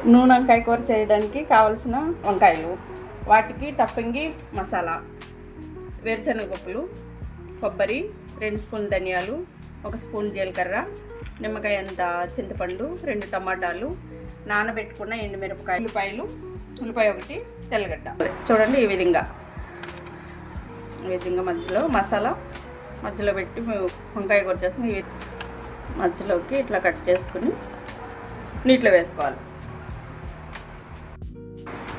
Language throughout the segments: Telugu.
నూనె వంకాయ కూర చేయడానికి కావలసిన వంకాయలు, వాటికి టఫింగి మసాలా, వేరుశనగపప్పులు, కొబ్బరి, 2 స్పూన్లు ధనియాలు, 1 స్పూన్ జీలకర్ర, నిమ్మకాయ అంత చింతపండు, 2 టమాటాలు, నానబెట్టుకున్న ఎండుమిరపకాయలు, ఉల్లిపాయ 1, తెల్లగడ్డ. చూడండి ఈ విధంగా మధ్యలో మసాలా మధ్యలో పెట్టి వంకాయ కూర చేసుకుని మధ్యలోకి ఇట్లా కట్ చేసుకుని నీటిలో వేసుకోవాలి.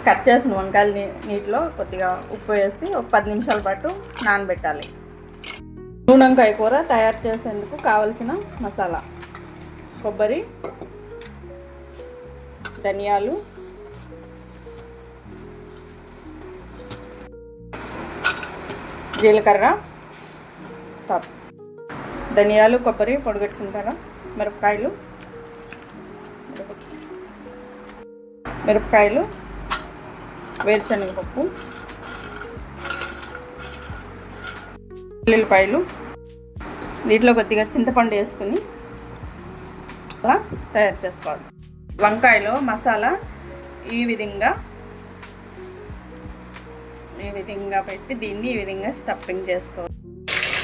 కట్ చేసిన వంకాయలు నీటిలో కొద్దిగా ఉప్పు వేసి ఒక 10 నిమిషాల పాటు నానబెట్టాలి. నూనె వంకాయ కూర తయారు చేసేందుకు కావలసిన మసాలా: కొబ్బరి, ధనియాలు, జీలకర్ర, ధనియాలు, కొబ్బరి పొడిగట్టుకుంటారా, మిరపకాయలు, వేరుశనగపప్పు, ఉల్లిపాయలు, వీటిలో కొద్దిగా చింతపండు వేసుకుని అలా తయారు చేసుకోవాలి. వంకాయలో మసాలా ఈ విధంగా పెట్టి దీన్ని ఈ విధంగా స్టఫింగ్ చేసుకోవాలి.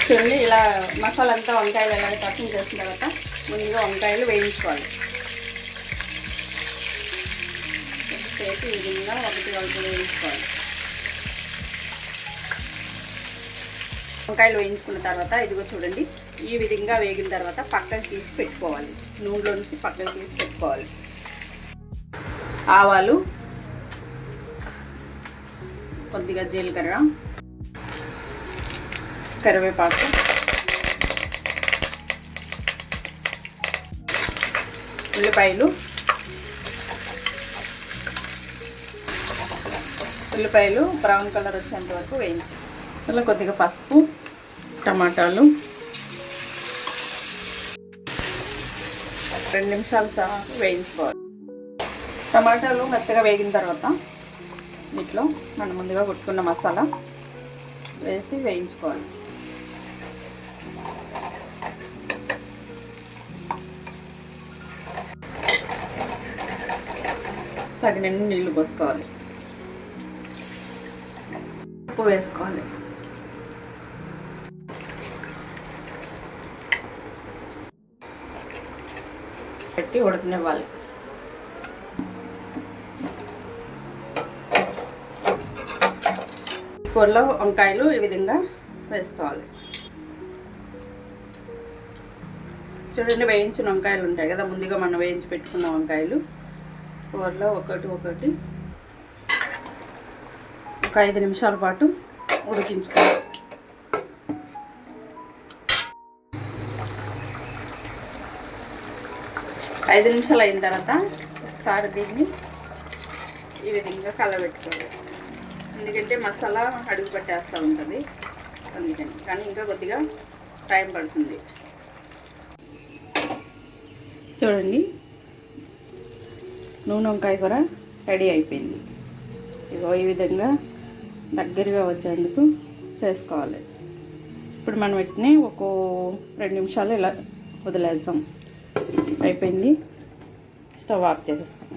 చూడండి ఇలా మసాలా అంతా వంకాయలు ఎలా స్టఫింగ్ చేసిన తర్వాత ముందుగా వంకాయలు వేయించుకోవాలి. చేసి ఈ విధంగా ఒకటి వేయించుకోవాలి. వంకాయలు వేయించుకున్న తర్వాత ఇదిగో చూడండి ఈ విధంగా వేగిన తర్వాత పక్కకి తీసి పెట్టుకోవాలి. నూనెలో నుంచి పక్కకి తీసి పెట్టుకోవాలి. ఆవాలు, కొద్దిగా జీలకర్ర, కరివేపాకు, ఉల్లిపాయలు బ్రౌన్ కలర్ వచ్చేంత వరకు వేయించాలి. అలా కొద్దిగా పసుపు, టమాటాలు 2 నిమిషాలు సహా వేయించుకోవాలి. టమాటాలు మెత్తగా వేగిన తర్వాత వీటిలో మనం ముందుగా కొట్టుకున్న మసాలా వేసి వేయించుకోవాలి. తగినన్ని నీళ్లు పోసుకోవాలి. ఉప్పు వేసుకోవాలి. పెట్టి ఉడకనివ్వాలి. కూరలో వంకాయలు ఈ విధంగా వేసుకోవాలి. చూడండి వేయించిన వంకాయలు ఉంటాయి కదా, ముందుగా మనం వేయించి పెట్టుకున్న వంకాయలు కూరలో ఒకటి ఒక 5 నిమిషాల పాటు ఉడికించుకోవాలి. ఐదు నిమిషాలు అయిన తర్వాత ఒకసారి దీన్ని ఈ విధంగా కలబెట్టుకోవాలి. ఎందుకంటే మసాలా అడుగు పట్టేస్తూ ఉంటుంది అందుకని, కానీ ఇంకా కొద్దిగా టైం పడుతుంది. చూడండి నూనె వంకాయ కూర రెడీ అయిపోయింది. ఇగో ఈ విధంగా దగ్గరగా వచ్చేందుకు చేసుకోవాలి. ఇప్పుడు మనం వీటిని ఒక 2 నిమిషాలు ఇలా వదిలేస్తాం. అయిపోయింది. స్టవ్ ఆఫ్ చేసేస్తాం.